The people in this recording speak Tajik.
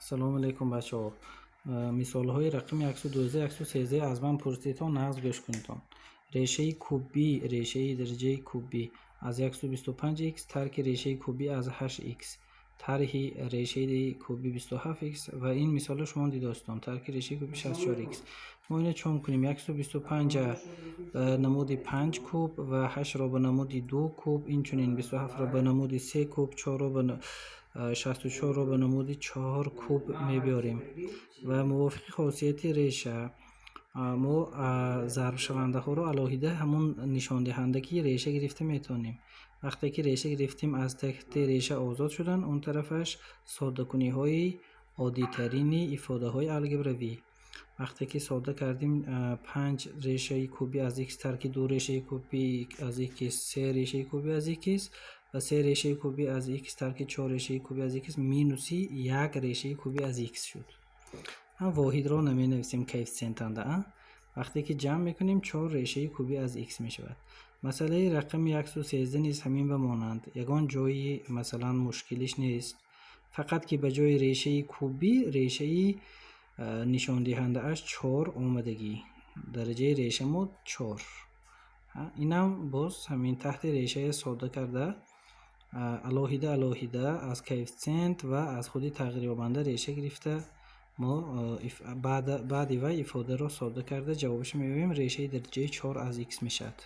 Ассалому алайкум бачаҳо. Мисолҳои рақами 112, 113 аз ман пурсидтон нағз гӯш кунедтон. Решаи кубби, решаи дараҷаи кубби аз 125x тарки решаи кубби аз 8x, тарҳи решаи кубби 27x ва ин мисолро шумо дидостон. Тарки решаи кубби 64x. Мо ино чун кунем? 125 намуди 5 куб ва 8ро ба намуди 2 куб, инчунин 27ро ба намуди 3 куб, 4ро ба 64ро ба намуди 4 куб мебиёрем. Ва мувофиқи хосияти реша мо зарбшавандаҳоро алоҳида ҳамун нишондиҳандаги реша гирифта метавонем. Вақте ки реша гирифтем, аз таҳти реша озод шудан, он тарафаш соддакуниҳои оддитарини ифодаҳои алгебравӣ. Вақте ки содда кардем 5 решаи кубби аз x тарки 2 решаи кубби аз x, 3 решаи кубби аз x ва 3 решаи кубби аз x тарки 4 решаи кубби аз x минуси 1 решаи кубби аз x шуд. воҳидро наменависем коэффициентанда. Вақте ки ҷамъ мекунем 4 решаи кубби аз x мешавад. Масъалаи рақами 113 низ ҳамин ба монанд. Ягон ҷои масалан мушкилиш нест. Фақат ки ба ҷои решаи кубби решаи нишондиҳандааш 4 омадагӣ. Дараҷаи реша мо 4. Инам боз ҳамин таҳти решаи содда карда алоҳида аз коэффициент ва аз худи тағйирёбанда реша гирифта мо баъди вай ифодаро содда карда ҷавобаш меёбем решаи дараҷаи 4 аз x мешавад.